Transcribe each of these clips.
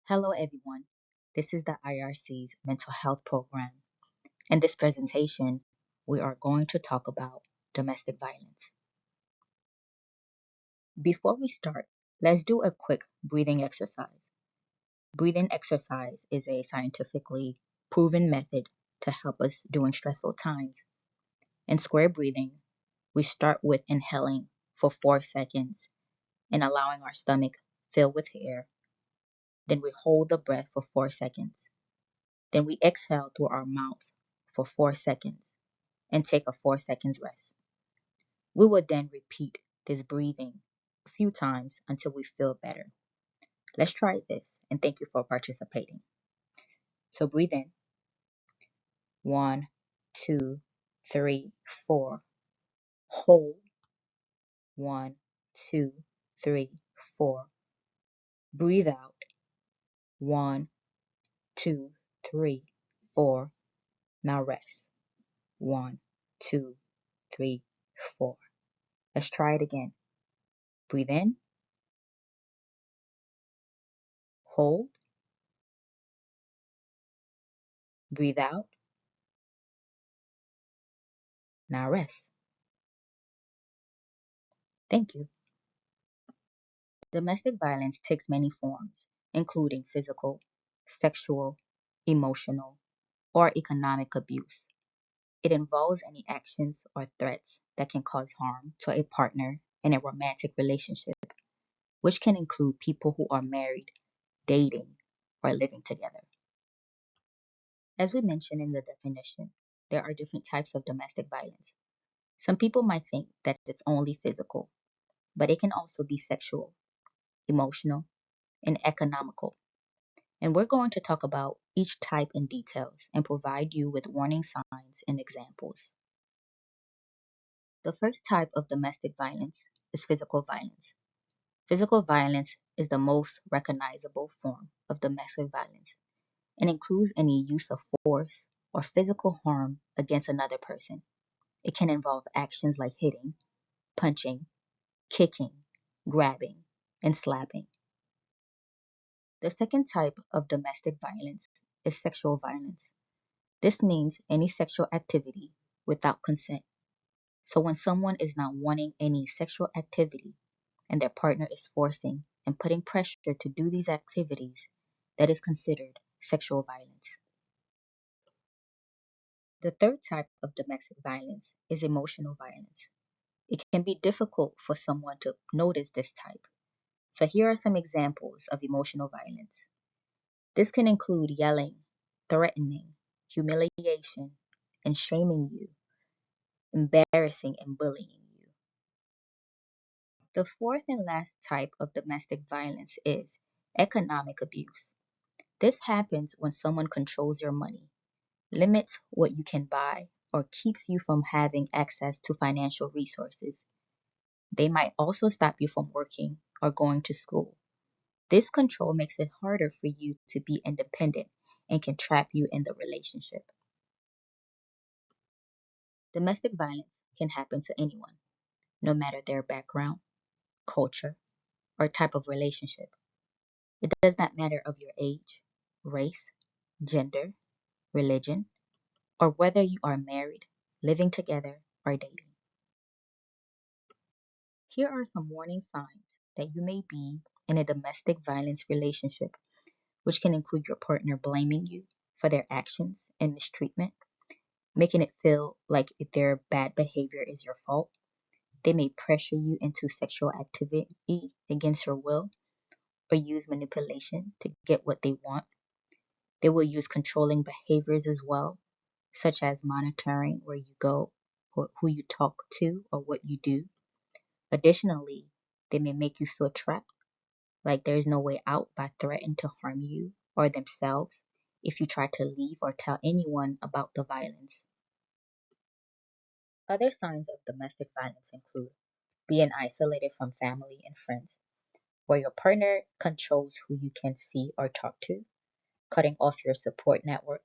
Hello, everyone. This is the IRC's mental health program. In this presentation, we are going to talk about domestic violence. Before we start, let's do a quick breathing exercise. Breathing exercise is a scientifically proven method to help us during stressful times. In square breathing, we start with inhaling for 4 seconds and allowing our stomach fill with air. Then we hold the breath for 4 seconds. Then we exhale through our mouth for 4 seconds and take a 4 seconds rest. We will then repeat this breathing a few times until we feel better. Let's try this and thank you for participating. So breathe in. 1, 2, 3, 4. Hold. 1, 2, 3, 4. Breathe out. 1, 2, 3, 4. Now rest. 1, 2, 3, 4. Let's try it again. Breathe in. Hold. Breathe out. Now rest. Thank you. Domestic violence takes many forms, including physical, sexual, emotional, or economic abuse. It involves any actions or threats that can cause harm to a partner in a romantic relationship, which can include people who are married, dating, or living together. As we mentioned in the definition, there are different types of domestic violence. Some people might think that it's only physical, but it can also be sexual, emotional, and economical. And we're going to talk about each type in details and provide you with warning signs and examples. The first type of domestic violence is physical violence. Physical violence is the most recognizable form of domestic violence and includes any use of force or physical harm against another person. It can involve actions like hitting, punching, kicking, grabbing, and slapping. The second type of domestic violence is sexual violence. This means any sexual activity without consent. So when someone is not wanting any sexual activity and their partner is forcing and putting pressure to do these activities, that is considered sexual violence. The third type of domestic violence is emotional violence. It can be difficult for someone to notice this type. So here are some examples of emotional violence. This can include yelling, threatening, humiliation, and shaming you, embarrassing and bullying you. The fourth and last type of domestic violence is economic abuse. This happens when someone controls your money, limits what you can buy, or keeps you from having access to financial resources. They might also stop you from working or going to school. This control makes it harder for you to be independent and can trap you in the relationship. Domestic violence can happen to anyone, no matter their background, culture, or type of relationship. It does not matter of your age, race, gender, religion, or whether you are married, living together, or dating. Here are some warning signs that you may be in a domestic violence relationship, which can include your partner blaming you for their actions and mistreatment, making it feel like their bad behavior is your fault. They may pressure you into sexual activity against your will or use manipulation to get what they want. They will use controlling behaviors as well, such as monitoring where you go, who you talk to, or what you do. Additionally, they may make you feel trapped, like there is no way out by threatening to harm you or themselves if you try to leave or tell anyone about the violence. Other signs of domestic violence include being isolated from family and friends, where your partner controls who you can see or talk to, cutting off your support network.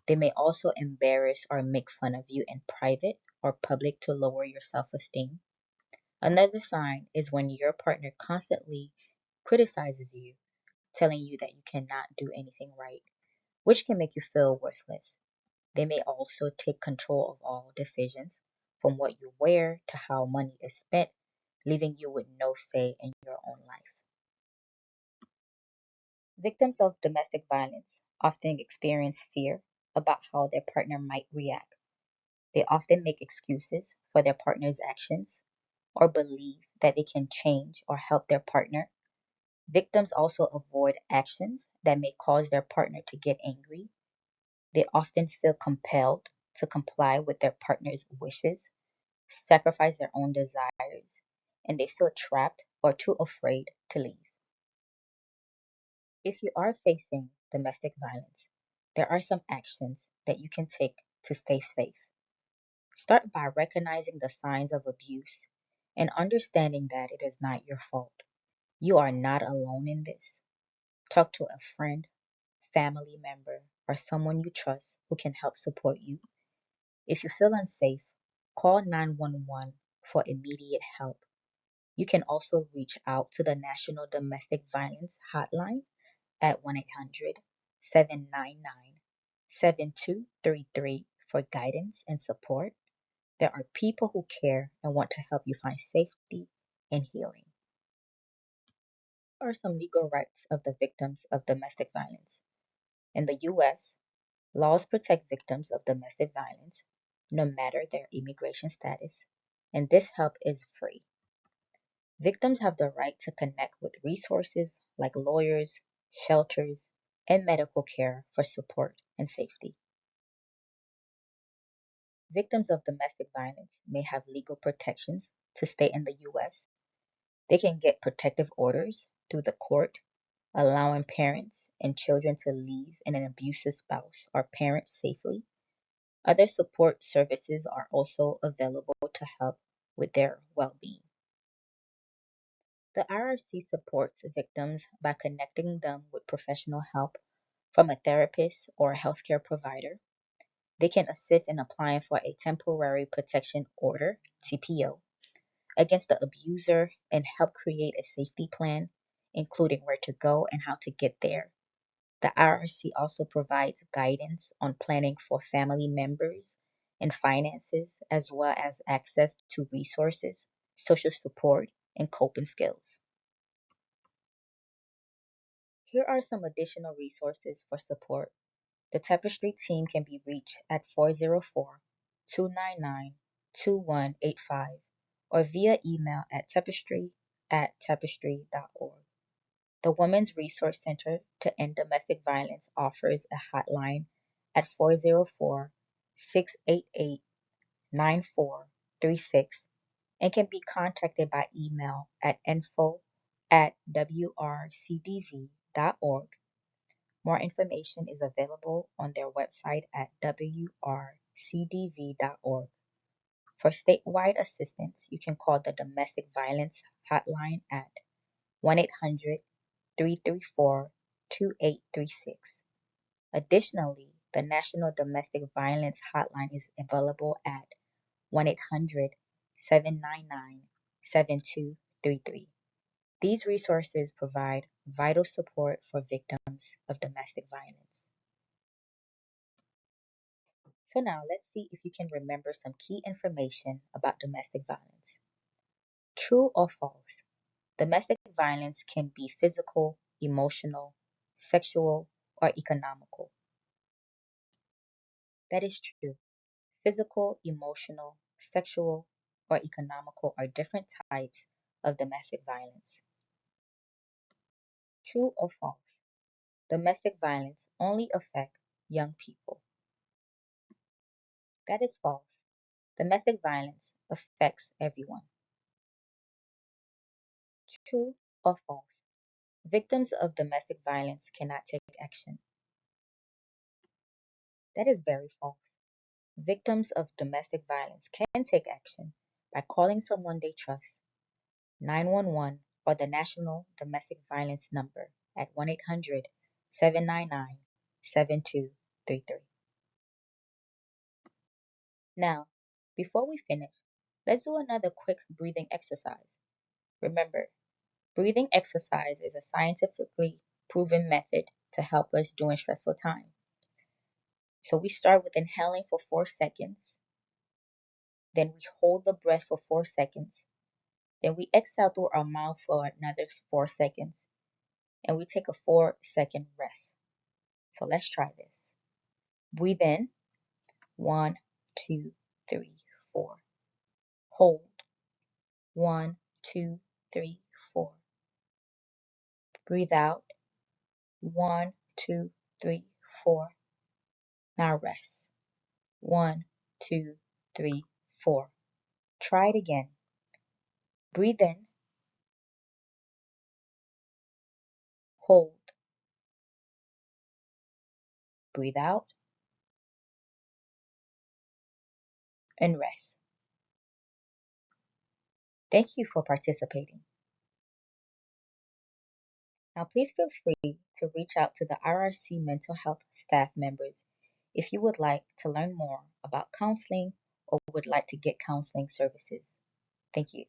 They may also embarrass or make fun of you in private or public to lower your self esteem. Another sign is when your partner constantly criticizes you, telling you that you cannot do anything right, which can make you feel worthless. They may also take control of all decisions, from what you wear to how money is spent, leaving you with no say in your own life. Victims of domestic violence often experience fear about how their partner might react. They often make excuses for their partner's actions or believe that they can change or help their partner. Victims also avoid actions that may cause their partner to get angry. They often feel compelled to comply with their partner's wishes, sacrifice their own desires, and they feel trapped or too afraid to leave. If you are facing domestic violence, there are some actions that you can take to stay safe. Start by recognizing the signs of abuse and understanding that it is not your fault. You are not alone in this. Talk to a friend, family member, or someone you trust who can help support you. If you feel unsafe, call 911 for immediate help. You can also reach out to the National Domestic Violence Hotline at 1-800-799-7233 for guidance and support. There are people who care and want to help you find safety and healing. What are some legal rights of the victims of domestic violence? In the US, laws protect victims of domestic violence, no matter their immigration status, and this help is free. Victims have the right to connect with resources like lawyers, shelters, and medical care for support and safety. Victims of domestic violence may have legal protections to stay in the US. They can get protective orders through the court, allowing parents and children to leave an abusive spouse or parent safely. Other support services are also available to help with their well being. The IRC supports victims by connecting them with professional help from a therapist or a healthcare provider. They can assist in applying for a temporary protection order, TPO, against the abuser and help create a safety plan, including where to go and how to get there. The IRC also provides guidance on planning for family members and finances, as well as access to resources, social support, and coping skills. Here are some additional resources for support. The Tapestry team can be reached at 404-299-2185 or via email at tapestry@tapestry.org. The Women's Resource Center to End Domestic Violence offers a hotline at 404-688-9436 and can be contacted by email at info@wrcdv.org. More information is available on their website at wrcdv.org. For statewide assistance, you can call the Domestic Violence Hotline at 1-800-334-2836. Additionally, the National Domestic Violence Hotline is available at 1-800-799-7233. These resources provide vital support for victims of domestic violence. So now let's see if you can remember some key information about domestic violence. True or false? Domestic violence can be physical, emotional, sexual, or economical. That is true. Physical, emotional, sexual, or economical are different types of domestic violence. True or false? Domestic violence only affects young people. That is false. Domestic violence affects everyone. True or false? Victims of domestic violence cannot take action. That is very false. Victims of domestic violence can take action by calling someone they trust, 911, or the National Domestic Violence number at 1-800-799-7233. Now, before we finish, let's do another quick breathing exercise. Remember, breathing exercise is a scientifically proven method to help us during stressful time. So we start with inhaling for 4 seconds, then we hold the breath for 4 seconds, then we exhale through our mouth for another 4 seconds, and we take a 4-second rest. So let's try this. Breathe in, 1, 2, 3, 4. Hold, 1, 2, 3, 4. Breathe out, 1, 2, 3, 4. Now rest, 1, 2, 3, 4. Try it again. Breathe in, hold, breathe out, and rest. Thank you for participating. Now, please feel free to reach out to the RRC mental health staff members if you would like to learn more about counseling or would like to get counseling services. Thank you.